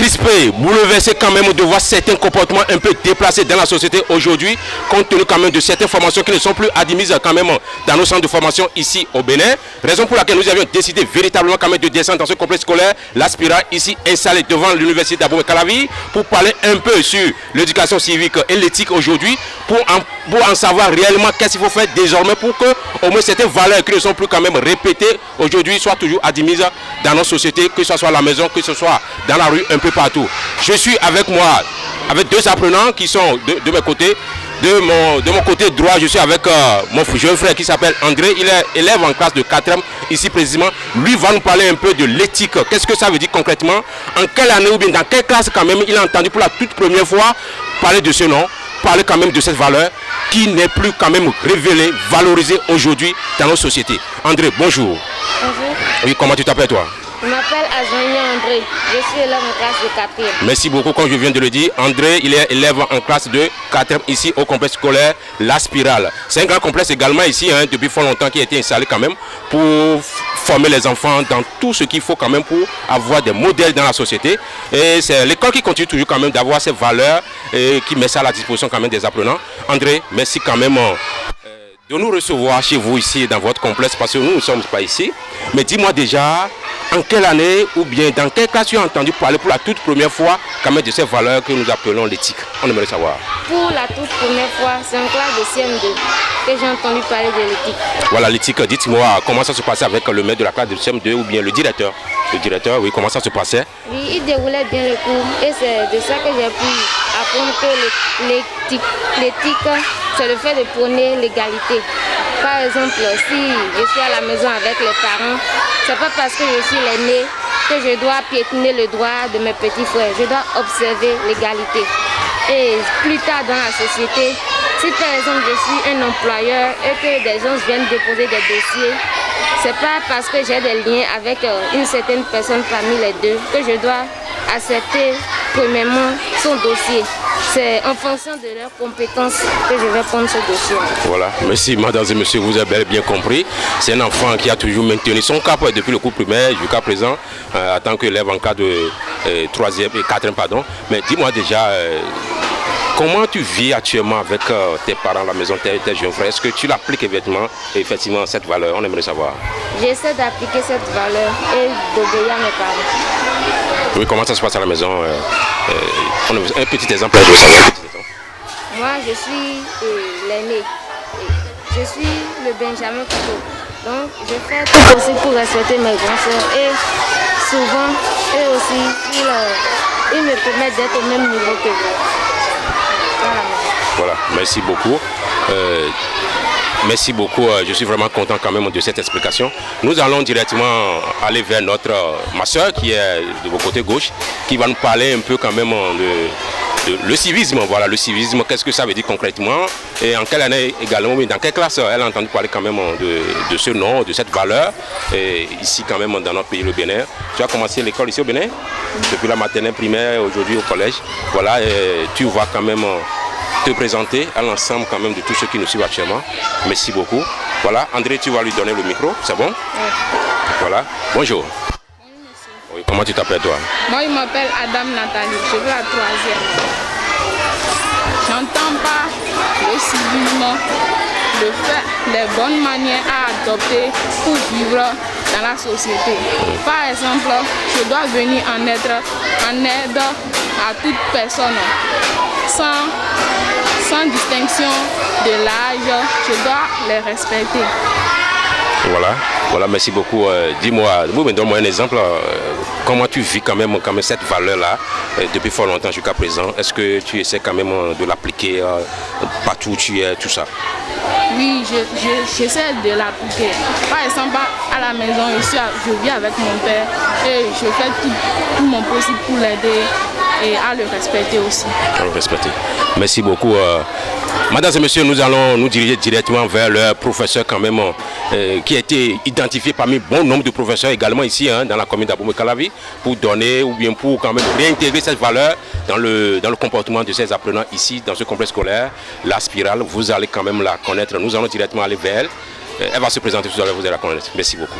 crispé, bouleversé quand même de voir certains comportements un peu déplacés dans la société aujourd'hui, compte tenu quand même de certaines formations qui ne sont plus admises quand même dans nos centres de formation ici au Bénin. Raison pour laquelle nous avions décidé véritablement quand même de descendre dans ce complexe scolaire, la Spirale, ici installé devant l'université d'Abomey-Calavi, pour parler un peu sur l'éducation civique et l'éthique aujourd'hui, pour en savoir réellement qu'est-ce qu'il faut faire désormais pour que au moins certaines valeurs qui ne sont plus quand même répétées aujourd'hui soient toujours admises dans nos sociétés, que ce soit à la maison, que ce soit dans la rue, un peu partout. Je suis avec moi, avec deux apprenants qui sont de mes côtés. De mon côté droit, je suis avec mon jeune frère qui s'appelle André. Il est élève en classe de 4e, ici précisément. Lui va nous parler un peu de l'éthique. Qu'est-ce que ça veut dire concrètement? En quelle année ou bien dans quelle classe quand même il a entendu pour la toute première fois parler de ce nom, parler quand même de cette valeur qui n'est plus quand même révélée, valorisée aujourd'hui dans nos sociétés. André, bonjour. Bonjour. Oui, comment tu t'appelles toi? Je m'appelle Azania André, je suis élève en classe de 4e. Merci beaucoup, comme je viens de le dire. André, il est élève en classe de 4e ici au complexe scolaire La Spirale. C'est un grand complexe également ici, depuis fort longtemps, qui a été installé quand même pour former les enfants dans tout ce qu'il faut quand même pour avoir des modèles dans la société. Et c'est l'école qui continue toujours quand même d'avoir ces valeurs et qui met ça à la disposition quand même des apprenants. André, merci quand même de nous recevoir chez vous ici dans votre complexe parce que nous ne sommes pas ici. Mais dis-moi déjà, en quelle année ou bien dans quel cas tu as entendu parler pour la toute première fois quand même de ces valeurs que nous appelons l'éthique? On aimerait savoir. Pour la toute première fois, c'est en classe de CM2 que j'ai entendu parler de l'éthique. Voilà, l'éthique, dites-moi comment ça se passait avec le maître de la classe de CM2 ou bien le directeur? Le directeur, oui, comment ça se passait? Oui, il déroulait bien le cours et c'est de ça que j'ai pu apprendre que l'éthique, c'est le fait de prôner l'égalité. Par exemple, si je suis à la maison avec les parents, c'est pas parce que je suis l'aîné que je dois piétiner le droit de mes petits frères. Je dois observer l'égalité. Et plus tard dans la société, si par exemple je suis un employeur et que des gens viennent déposer des dossiers, c'est pas parce que j'ai des liens avec une certaine personne parmi les deux que je dois accepter premièrement son dossier. C'est en fonction de leurs compétences que je vais prendre ce dossier. Voilà, merci madame et monsieur, vous avez bien compris. C'est un enfant qui a toujours maintenu son cap depuis le cours primaire jusqu'à présent, en tant qu'élève en cas de 3e et 4e, pardon. Mais dis-moi déjà, comment tu vis actuellement avec tes parents à la maison, tes jeunes frères? Est-ce que tu l'appliques effectivement cette valeur? On aimerait savoir. J'essaie d'appliquer cette valeur et d'obéir à mes parents. Oui, comment ça se passe à la maison? Un petit exemple. Moi, je suis l'aîné. Je suis le Benjamin plutôt. Donc, je fais tout possible pour respecter mes grands soeurs. Et souvent, eux aussi, ils me permettent d'être au même niveau que moi. Voilà, merci beaucoup. Merci beaucoup, je suis vraiment content quand même de cette explication. Nous allons directement aller vers ma soeur qui est de votre côté gauche, qui va nous parler un peu quand même de le civisme. Voilà, le civisme, qu'est-ce que ça veut dire concrètement et en quelle année également, mais dans quelle classe elle a entendu parler quand même de ce nom, de cette valeur, et ici quand même dans notre pays, le Bénin. Tu as commencé l'école ici au Bénin, depuis la maternelle primaire, aujourd'hui au collège. Voilà, et tu vas quand même te présenter à l'ensemble quand même de tous ceux qui nous suivent actuellement. Merci beaucoup. Voilà, André, tu vas lui donner le micro, c'est bon? Oui. Voilà, bonjour. Oui, comment tu t'appelles toi? Moi, je m'appelle Adam Nathalie, je suis la 3e. J'entends pas le civisme, le fait, les bonnes manières à adopter pour vivre dans la société. Par exemple, je dois venir en aide à toute personne, sans distinction de l'âge, je dois les respecter. Voilà, merci beaucoup. Dis-moi, donne-moi un exemple. Comment tu vis quand même cette valeur-là depuis fort longtemps jusqu'à présent? Est-ce que tu essaies quand même de l'appliquer partout où tu es, tout ça? Oui, j'essaie de l'appliquer. Par exemple, à la maison, je vis avec mon père et je fais tout mon possible pour l'aider et à le respecter aussi. À le respecter. Merci beaucoup. Mesdames et messieurs, nous allons nous diriger directement vers le professeur quand même qui a été identifié parmi bon nombre de professeurs également ici dans la commune d'Abomey-Calavi pour donner ou bien pour quand même réintégrer cette valeur dans le comportement de ces apprenants ici dans ce complexe scolaire. La Spirale, vous allez quand même la connaître. Nous allons directement aller vers elle. Elle va se présenter tout à l'heure, vous allez la connaître. Merci beaucoup.